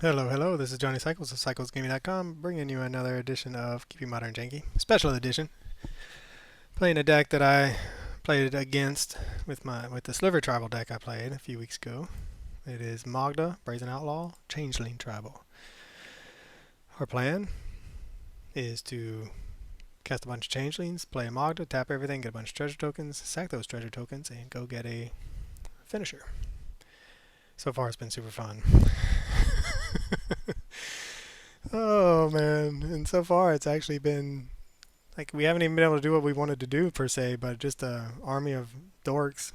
Hello, hello, this is Johnny Cycles of CyclesGaming.com bringing you another edition of Keep You Modern Janky, special edition. Playing a deck that I played against with the Sliver Tribal deck I played a few weeks ago. It is Magda, Brazen Outlaw, Changeling Tribal. Our plan is to cast a bunch of Changelings, play a Magda, tap everything, get a bunch of treasure tokens, sack those treasure tokens, and go get a finisher. So far it's been super fun. Oh man, and so far it's actually been like we haven't even been able to do what we wanted to do per se, but just a army of dorks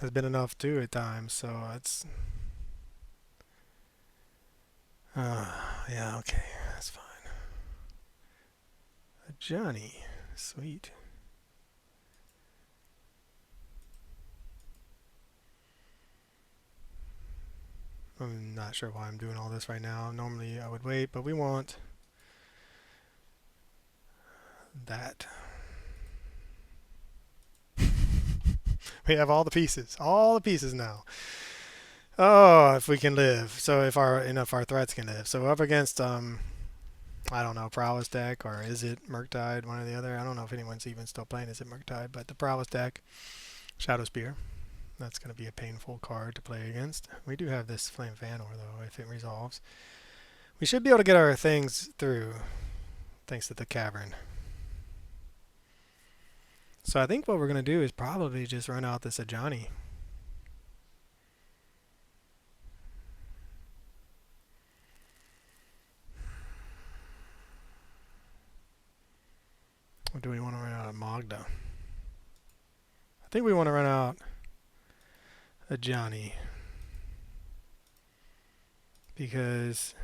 has been enough too at times. So it's yeah, okay, that's fine. Johnny, sweet. I'm not sure why I'm doing all this right now. Normally I would wait, but we want that. We have all the pieces now. Oh, if we can live. So if our threats can live. So up against I don't know, Prowess deck or Izzet Murktide, one or the other. I don't know if anyone's even still playing Izzet Murktide, but the Prowess deck, Shadow Spear. That's going to be a painful card to play against. We do have this Flame Fanor though, if it resolves. We should be able to get our things through, thanks to the cavern. So I think what we're going to do is probably just run out this Ajani. Or do we want to run out of Magda? I think we want to run out Ajani. Because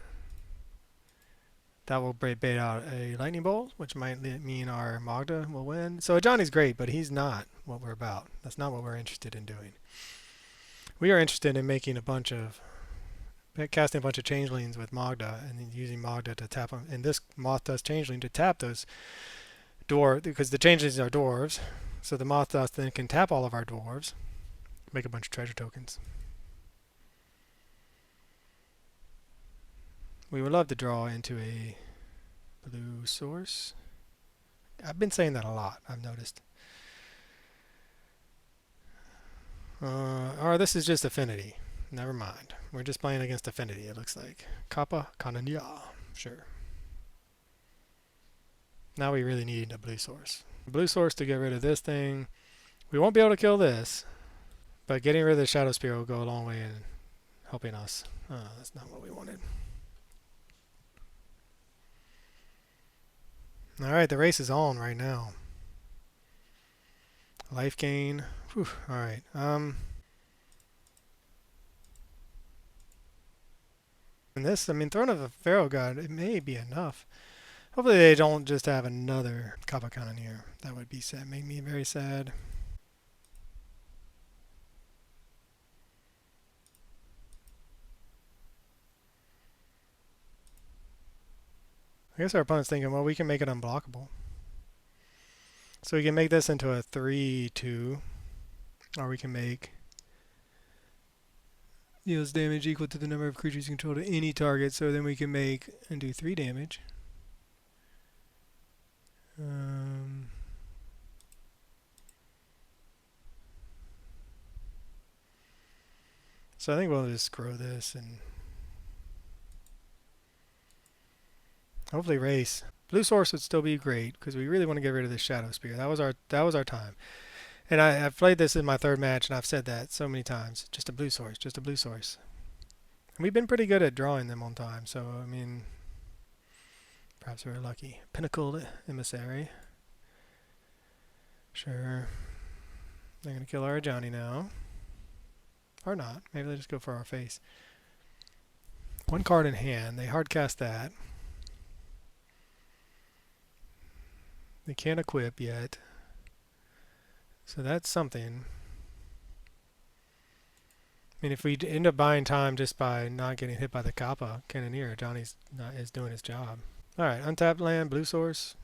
that will bait out a lightning bolt, which might mean our Magda will win. So Ajani's great, but he's not what we're about. That's not what we're interested in doing. We are interested in making casting a bunch of changelings with Magda, and then using Magda to tap them. And this Moth Dust Changeling to tap those dwarves, because the changelings are dwarves. So the Moth Dust then can tap all of our dwarves, make a bunch of treasure tokens. We would love to draw into a blue source. I've been saying that a lot, I've noticed. Or this is just Affinity. Never mind. We're just playing against Affinity, it looks like. Kappa Kananya. Sure. Now we really need a blue source. Blue source to get rid of this thing. We won't be able to kill this, but getting rid of the Shadow Spear will go a long way in helping us. That's not what we wanted. Alright, the race is on right now. Life gain. Whew, alright. And this, I mean, Throne of a Pharaoh God, it may be enough. Hopefully they don't just have another Kappa Cannoneer. That would be sad. Make me very sad. I guess our opponent's thinking, well, we can make it unblockable. So we can make this into a 3-2. Or we can make deals damage equal to the number of creatures you control to any target. So then we can make and do 3 damage. So I think we'll just grow this and hopefully race. Blue source would still be great because we really want to get rid of this Shadow Spear. That was our time. And I've played this in my third match, and I've said that so many times. Just a blue source, just a blue source. And we've been pretty good at drawing them on time, so, I mean, perhaps we were lucky. Pinnacled Emissary. Sure. They're going to kill our Johnny now. Or not. Maybe they just go for our face. 1 card in hand. They hard cast that. They can't equip yet. So that's something. I mean, if we end up buying time just by not getting hit by the Kappa Cannoneer, Johnny's is doing his job. Alright, untapped land, blue source.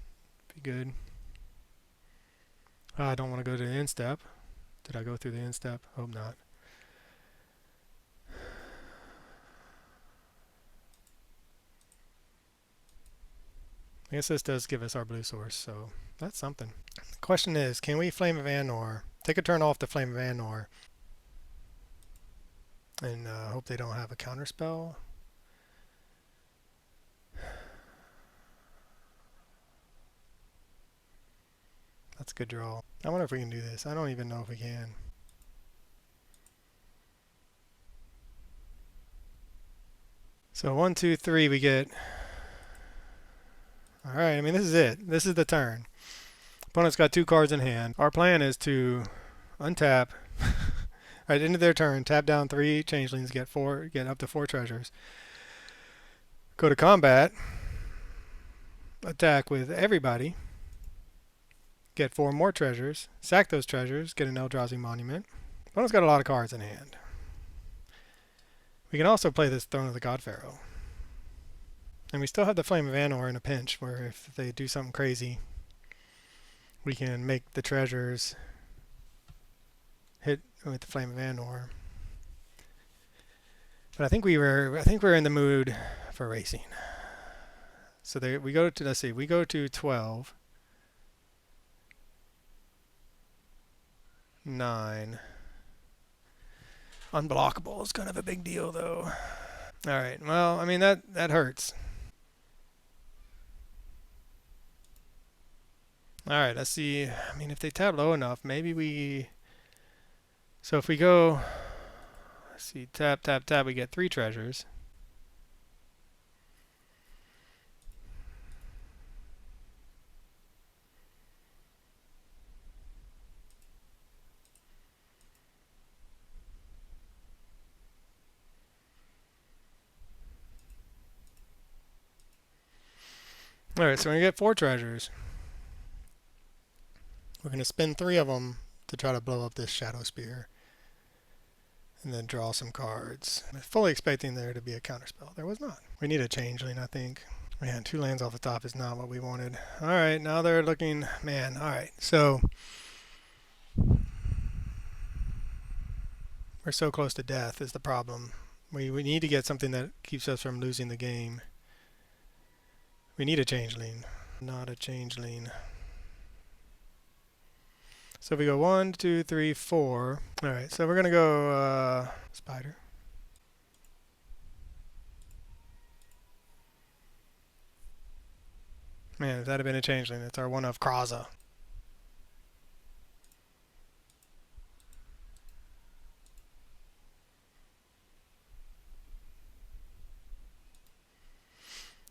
Be good. I don't want to go to the end step. Did I go through the end step? Hope not. I guess this does give us our blue source, so that's something. The question is, can we Flame of Anor, take a turn off the Flame of Anor, and hope they don't have a counter spell? That's a good draw. I wonder if we can do this. I don't even know if we can. So 1, 2, 3, we get... Alright, I mean, this is it. This is the turn. Opponent's got 2 cards in hand. Our plan is to untap, right into their turn, tap down 3 changelings, get up to 4 treasures. Go to combat, attack with everybody, get 4 more treasures, sack those treasures, get an Eldrazi Monument. Opponent's got a lot of cards in hand. We can also play this Throne of the God Pharaoh. And we still have the Flame of Anor in a pinch, where if they do something crazy, we can make the treasures hit with the Flame of Anor. But I think we're in the mood for racing. So there we go to, let's see, we go to 12. 9. Unblockable is kind of a big deal, though. Alright, well, I mean, that hurts. Alright, let's see. I mean, if they tap low enough, maybe we... So if we go... Let's see, tap, tap, tap, we get 3 treasures. Alright, so we're going to get 4 treasures. We're going to spend 3 of them to try to blow up this Shadow Spear. And then draw some cards. I'm fully expecting there to be a counterspell. There was not. We need a Changeling, I think. Man, 2 lands off the top is not what we wanted. Alright, now they're looking... Man, alright. So... We're so close to death is the problem. We need to get something that keeps us from losing the game. We need a Changeling. Not a Changeling. So we go 1, 2, 3, 4. Alright, so we're going to go Spider. Man, if that had been a Changeling, it's our one of Kraza.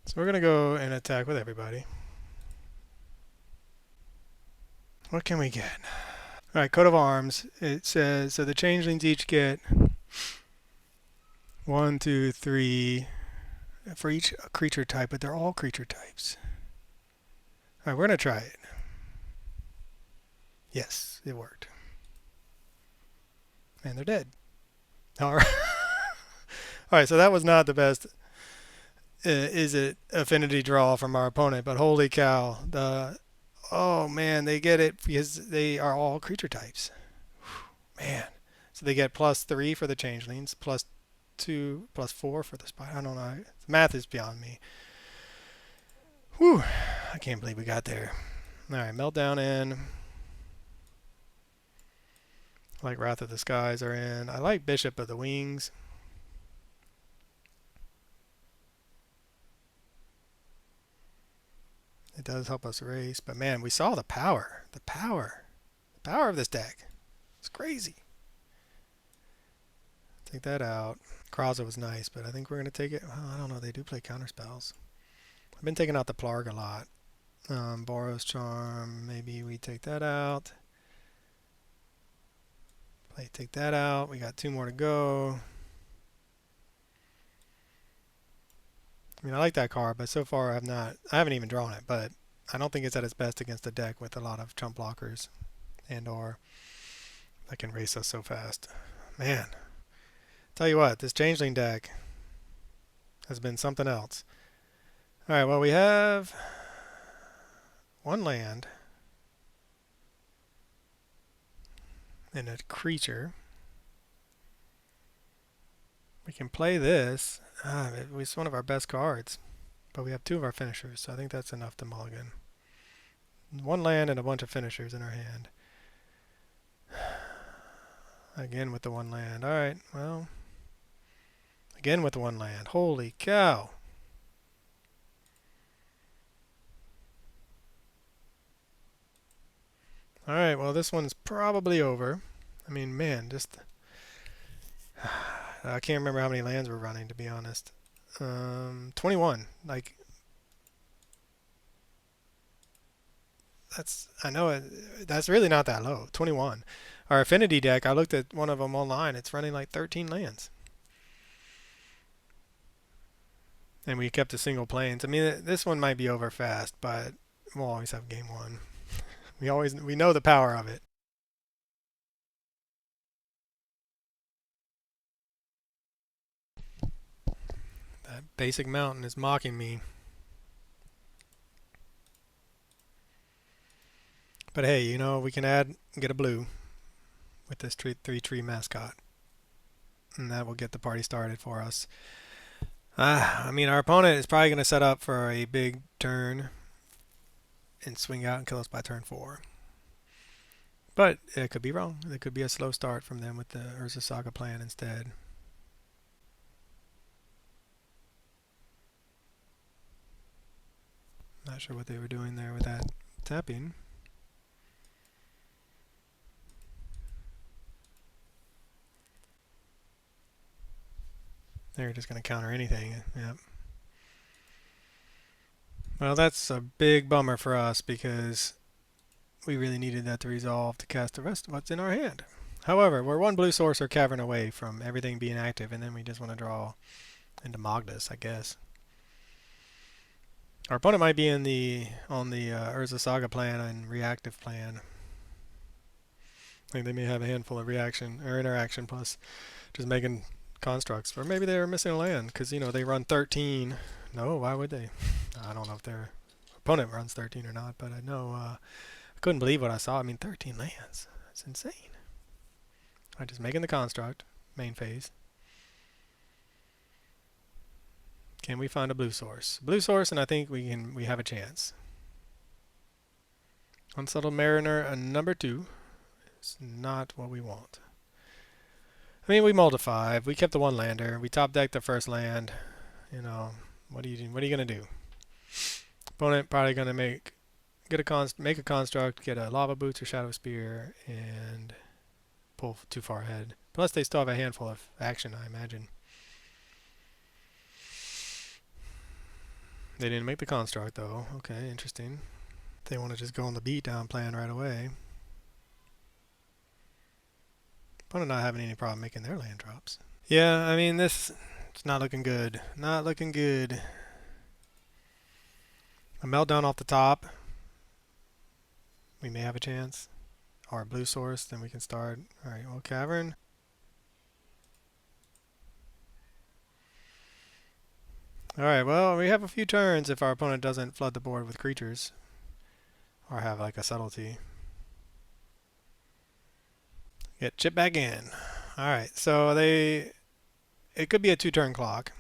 So we're going to go and attack with everybody. What can we get? Alright, Coat of Arms. It says, so the Changelings each get 1, 2, 3 for each creature type, but they're all creature types. Alright, we're going to try it. Yes, it worked. And they're dead. Alright, so that was not the best Izzet Affinity draw from our opponent, but holy cow. Oh man, they get it because they are all creature types. Man. So they get +3 for the Changelings, +2, +4 for the Spider. I don't know. The math is beyond me. Whew. I can't believe we got there. Alright, Meltdown in. I like Wrath of the Skies are in. I like Bishop of the Wings. It does help us race, but man, we saw the power. The power of this deck. It's crazy. Take that out. Kraza was nice, but I think we're going to take it. Well, I don't know. They do play counterspells. I've been taking out the Plarg a lot. Boros Charm. Maybe we take that out. Take that out. We got 2 more to go. I mean, I like that card, but so far I haven't even drawn it, but I don't think it's at its best against a deck with a lot of chump blockers and or that can race us so fast. Man, tell you what, this Changeling deck has been something else. Alright, well, we have 1 land and a creature. We can play this. It's one of our best cards. But we have 2 of our finishers, so I think that's enough to mulligan. 1 land and a bunch of finishers in our hand. Again with the 1 land. Alright, well. Again with the 1 land. Holy cow. Alright, well this one's probably over. I mean, man, just... I can't remember how many lands we're running, to be honest. 21. Like... I know that's really not that low. 21. Our Affinity deck, I looked at one of them online. It's running like 13 lands. And we kept a single plains. I mean, this one might be over fast, but we'll always have game 1. We know the power of it. That basic mountain is mocking me. But hey, you know, we can get a blue with this 3-tree mascot. And that will get the party started for us. I mean, our opponent is probably going to set up for a big turn and swing out and kill us by turn 4. But it could be wrong. It could be a slow start from them with the Urza Saga plan instead. Not sure what they were doing there with that tapping. They're just going to counter anything. Yep. Well, that's a big bummer for us because we really needed that to resolve to cast the rest of what's in our hand. However, we're 1 blue source or cavern away from everything being active, and then we just want to draw into Magdas, I guess. Our opponent might be on the Urza Saga plan and reactive plan. I think they may have a handful of reaction or interaction plus just making constructs, or maybe they were missing a land because, you know, they run 13. No, why would they? I don't know if their opponent runs 13 or not, but I know I couldn't believe what I saw. I mean, 13 lands. That's insane. I'm just making the construct, main phase. Can we find a blue source? Blue source, and I think we have a chance. Unsettled Mariner, a number 2. It's not what we want. I mean, we mulled a 5. We kept the 1 lander. We top decked the first land. You know, what are you gonna do? Opponent probably gonna make a construct, get a lava boots or shadow spear, and pull too far ahead. Plus, they still have a handful of action, I imagine. They didn't make the construct though. Okay, interesting. They want to just go on the beatdown plan right away. Opponent not having any problem making their land drops. Yeah, I mean, it's not looking good. Not looking good. A meltdown off the top. We may have a chance. Or a blue source, then we can start. Alright, well, cavern. Alright, well, we have a few turns if our opponent doesn't flood the board with creatures. Or have like a subtlety. Get chip back in. Alright, so it could be a 2-turn clock.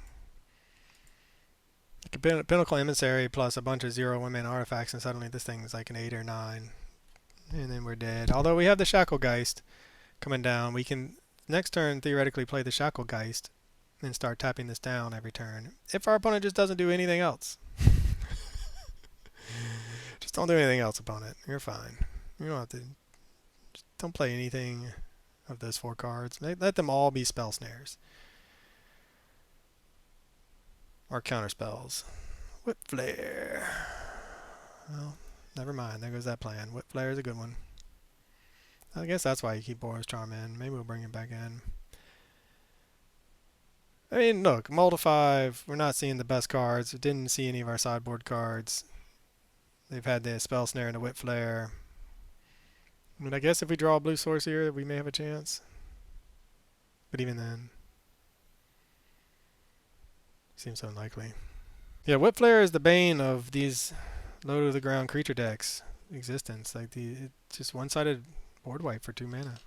Pinnacle Emissary plus a bunch of 0-1-mana artifacts, and suddenly this thing's like an 8 or 9. And then we're dead. Although we have the Shacklegeist coming down, we can next turn theoretically play the Shacklegeist and start tapping this down every turn. If our opponent just doesn't do anything else. Just don't do anything else, opponent. You're fine. You don't have to. Just don't play anything of those 4 cards. Let them all be spell snares. Or counter spells. Whip Flare. Well, never mind. There goes that plan. Whip Flare is a good one. I guess that's why you keep Boros Charm in. Maybe we'll bring it back in. I mean, look, mull to 5. We're not seeing the best cards. We didn't see any of our sideboard cards. They've had the Spell Snare and the Whip Flare. I mean, I guess if we draw a blue source here, we may have a chance. But even then, seems unlikely. Yeah, Whip Flare is the bane of these low to the ground creature decks existence. Like it's just one-sided board wipe for 2 mana.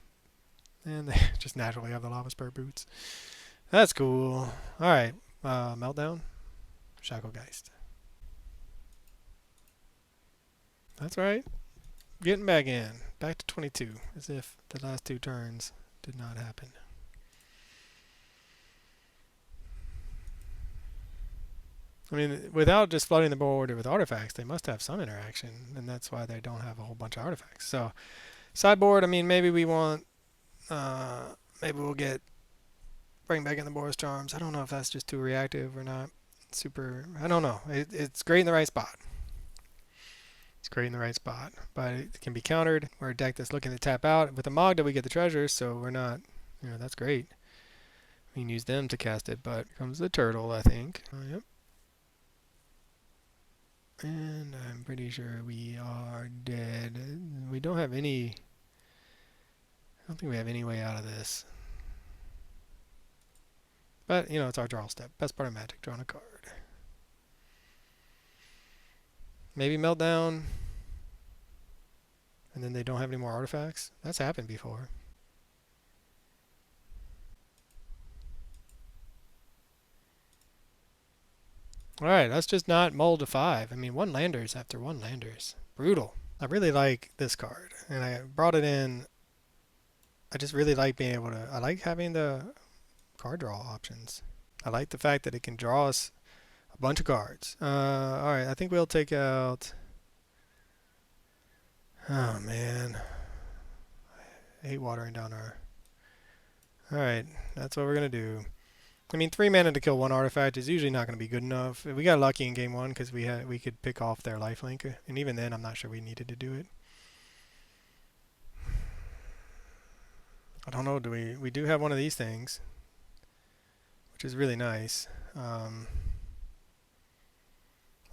And they just naturally have the Lava Spur boots. That's cool. Alright, Meltdown. Shacklegeist. That's right. Getting back in. Back to 22. As if the last 2 turns did not happen. I mean, without just flooding the board with artifacts, they must have some interaction, and that's why they don't have a whole bunch of artifacts. So, sideboard, I mean, maybe we want, maybe we'll bring back in the Boros Charms. I don't know if that's just too reactive or not. Super, I don't know. It's great in the right spot. It's great in the right spot, but it can be countered. We're a deck that's looking to tap out. With the Magda, we get the treasures, so we're not, that's great. We can use them to cast it, but here comes the turtle, I think. Yep. And I'm pretty sure we are dead. We don't have any... I don't think we have any way out of this. But, it's our draw step. Best part of Magic, drawing a card. Maybe Meltdown. And then they don't have any more artifacts. That's happened before. Alright, let's just not mull to 5. I mean, 1 landers after 1 landers. Brutal. I really like this card. And I brought it in. I just really like being able to... I like having the card draw options. I like the fact that it can draw us a bunch of cards. Alright, I think we'll take out... Oh, man. I hate watering down our... Alright, that's what we're going to do. I mean, 3 mana to kill 1 artifact is usually not going to be good enough. We got lucky in game 1 because we could pick off their lifelink, and even then I'm not sure we needed to do it. I don't know, we do have one of these things, which is really nice.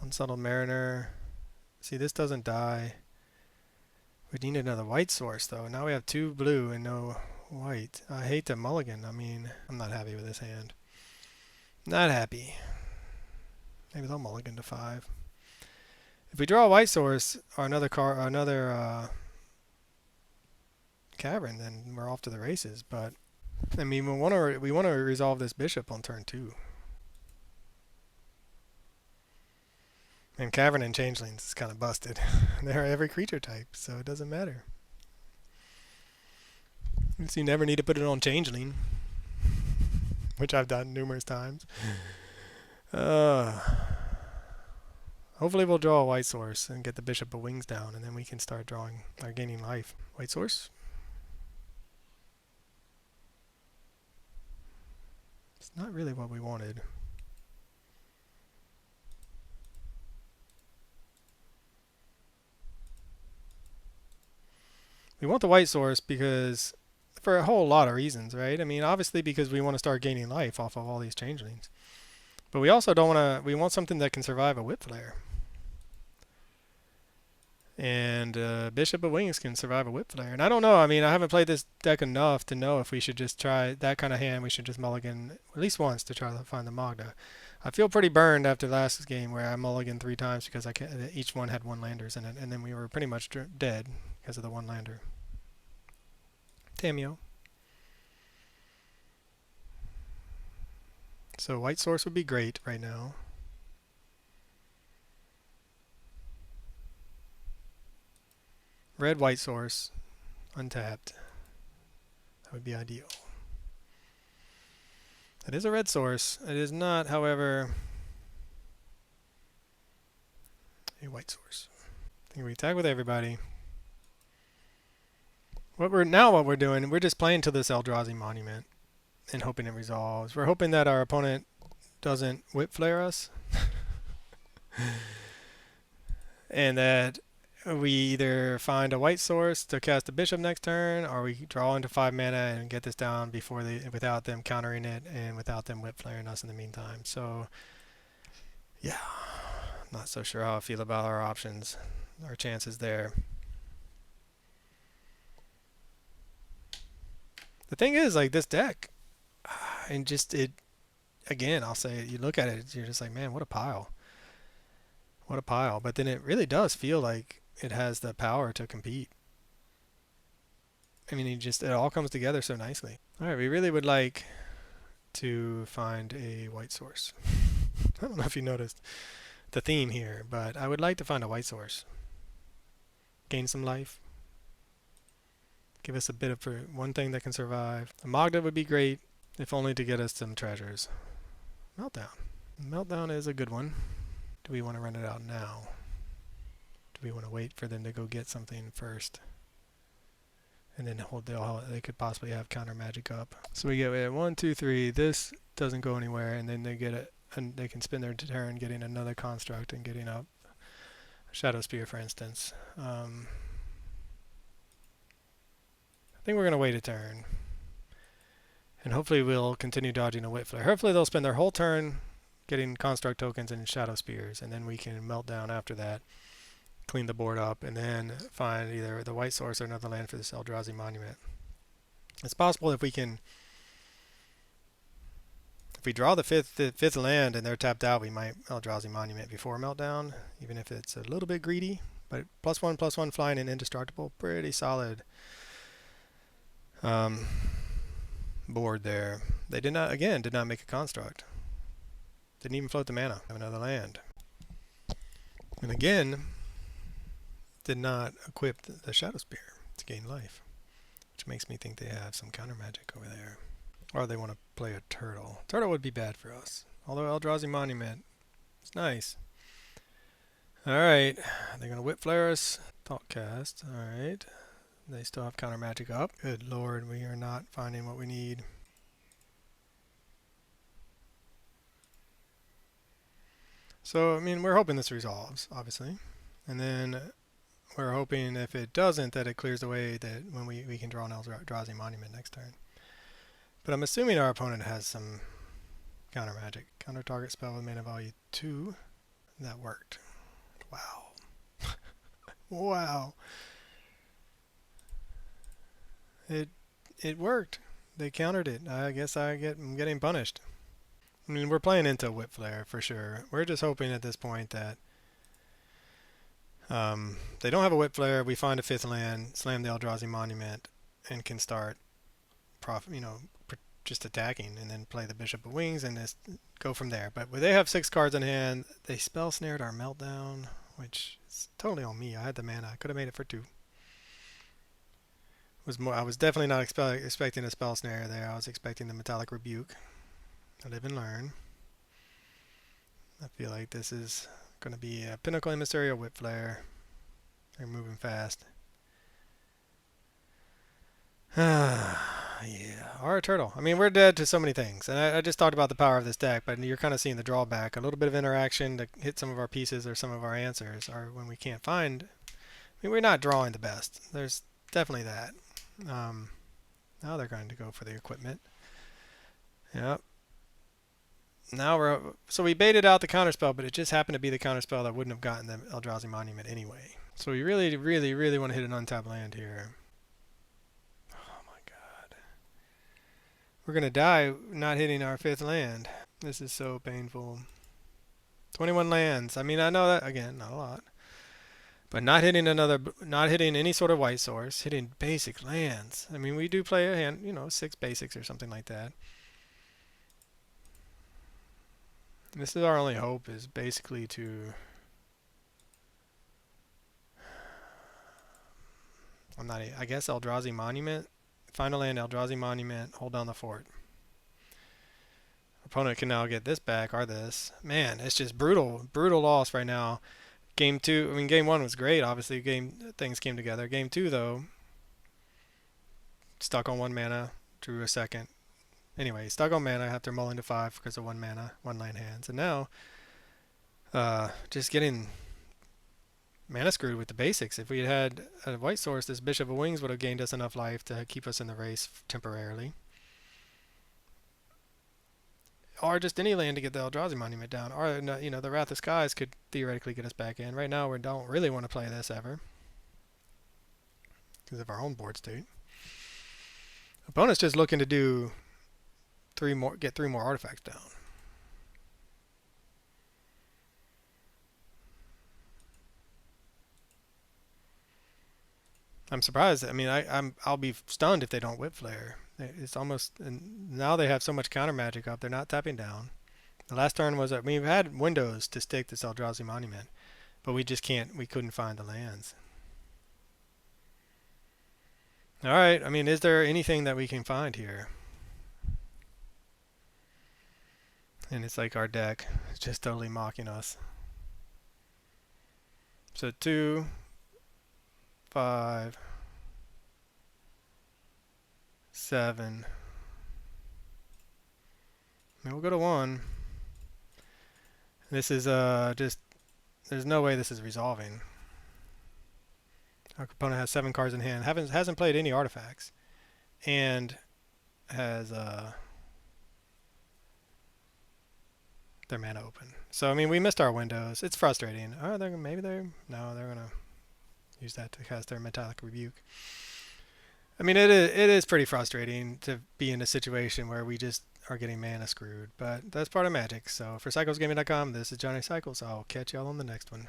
Unsettled Mariner. See, this doesn't die. We need another white source, though. Now we have 2 blue and no white. I hate to mulligan. I mean, I'm not happy with this hand. Not happy. Maybe they'll mulligan to 5. If we draw a white source or another cavern, then we're off to the races. But I mean, we want to resolve this bishop on turn 2. And cavern and changelings is kind of busted. They're every creature type, so it doesn't matter. So you never need to put it on changeling, which I've done numerous times. Hopefully we'll draw a white source and get the bishop of wings down, and then we can start drawing or gaining life. White source. It's not really what we wanted. We want the white source because for a whole lot of reasons, right? I mean, obviously because we want to start gaining life off of all these changelings. But we also don't want to... We want something that can survive a whip flare. And Bishop of Wings can survive a whip flare. And I don't know. I mean, I haven't played this deck enough to know if we should just try that kind of hand. We should just mulligan at least once to try to find the Magda. I feel pretty burned after last game where I mulliganed 3 times because each one had 1 landers in it. And then we were pretty much dead because of the 1 lander. Tamio. So white source would be great right now. Red white source, untapped. That would be ideal. That is a red source. It is not, however, a white source. I think we attack with everybody. What we're doing, we're just playing to this Eldrazi Monument and hoping it resolves. We're hoping that our opponent doesn't whip flare us. And that we either find a white source to cast a bishop next turn, or we draw into 5 mana and get this down without them countering it and without them whip flaring us in the meantime. So, yeah, not so sure how I feel about our options, our chances there. The thing is, like, this deck, and just again, I'll say, you look at it, you're just like, man, what a pile. What a pile. But then it really does feel like it has the power to compete. I mean, it all comes together so nicely. All right, we really would like to find a white source. I don't know if you noticed the theme here, but I would like to find a white source. gain some life. Give us a bit of one thing that can survive. A Magda would be great, if only to get us some treasures. Meltdown. Meltdown is a good one. Do we want to run it out now? Do we want to wait for them to go get something first? And then they could possibly have counter magic up. So we get 1, 2, 3. This doesn't go anywhere, and then they get it, and they can spend their turn getting another construct and getting up a Shadow Spear, for instance. I think we're going to wait a turn. And hopefully we'll continue dodging a Whip Flare. Hopefully they'll spend their whole turn getting construct tokens and Shadow Spears, and then we can melt down after that, clean the board up, and then find either the white source or another land for this Eldrazi Monument. It's possible if we draw the fifth land and they're tapped out, we might Eldrazi Monument before meltdown, even if it's a little bit greedy. But +1/+1 flying and indestructible, pretty solid board there. They did not make a construct. Didn't even float the mana. Have another land. And again, did not equip the Shadow Spear to gain life, which makes me think they have some counter magic over there. Or they want to play a turtle. Turtle would be bad for us. Although Eldrazi Monument, it's nice. Alright, they're going to Whip Flare us. Thought cast, alright. They still have counter magic up. Good lord, we are not finding what we need. So, I mean, we're hoping this resolves, obviously. And then we're hoping if it doesn't, that it clears away that when we can draw an Eldrazi Monument next turn. But I'm assuming our opponent has some counter magic. Counter target spell with mana value 2. That worked. Wow. Wow. It worked. They countered it. I guess I'm getting punished. I mean, we're playing into Whip Flare for sure. We're just hoping at this point that they don't have a Whip Flare. We find a 5th land, slam the Eldrazi Monument, and can start just attacking, and then play the Bishop of Wings and just go from there. But they have 6 cards in hand. They spell snared our meltdown, which is totally on me. I had the mana. I could have made it for 2. I was definitely not expecting a spell snare there. I was expecting the Metallic Rebuke. I live and learn. I feel like this is going to be a Pinnacle Emissary or Whip Flare. They're moving fast. Yeah, or a turtle. I mean, we're dead to so many things. And I just talked about the power of this deck, but you're kind of seeing the drawback. A little bit of interaction to hit some of our pieces or some of our answers, or when we can't find. I mean, we're not drawing the best. There's definitely that. Now they're going to go for the equipment. Yep. Now so we baited out the counterspell, but it just happened to be the counterspell that wouldn't have gotten the Eldrazi Monument anyway. So we really, really, really want to hit an untapped land here. Oh my god. We're going to die not hitting our 5th land. This is so painful. 21 lands. I mean, I know that, again, not a lot. But not hitting any sort of white source, hitting basic lands. I mean, we do play a hand, 6 basics or something like that. This is our only hope, is basically to... I guess Eldrazi Monument. Final land, Eldrazi Monument, hold down the fort. Opponent can now get this back, or this. Man, it's just brutal loss right now. Game 2, I mean, Game 1 was great, obviously. Things came together. Game 2, though, stuck on 1 mana, drew a second. Anyway, stuck on mana after mulling to 5 because of 1 mana, 1 land hands. And now, just getting mana screwed with the basics. If we had had a white source, this Bishop of Wings would have gained us enough life to keep us in the race temporarily. Or just any land to get the Eldrazi Monument down. Or, the Wrath of Skies could theoretically get us back in. Right now, we don't really want to play this ever, because of our own board state. Opponent's just looking to do get 3 more artifacts down. I'm surprised. I mean, I'll be stunned if they don't Whip Flare. It's almost, and now they have so much counter magic up. They're not tapping down. The last turn was, we've had windows to stake this Eldrazi Monument, but we just can't. We couldn't find the lands. All right. I mean, is there anything that we can find here? And it's like our deck is just totally mocking us. So 2, 5, 7. I mean, we'll go to 1. This is just, there's no way this is resolving. Our opponent has 7 cards in hand. Hasn't played any artifacts. And has their mana open. So, I mean, we missed our windows. It's frustrating. Oh, they're going to use that to cast their Metallic Rebuke. I mean, it is pretty frustrating to be in a situation where we just are getting mana screwed, but that's part of Magic. So for CyclesGaming.com, this is Johnny Cycles. I'll catch y'all on the next one.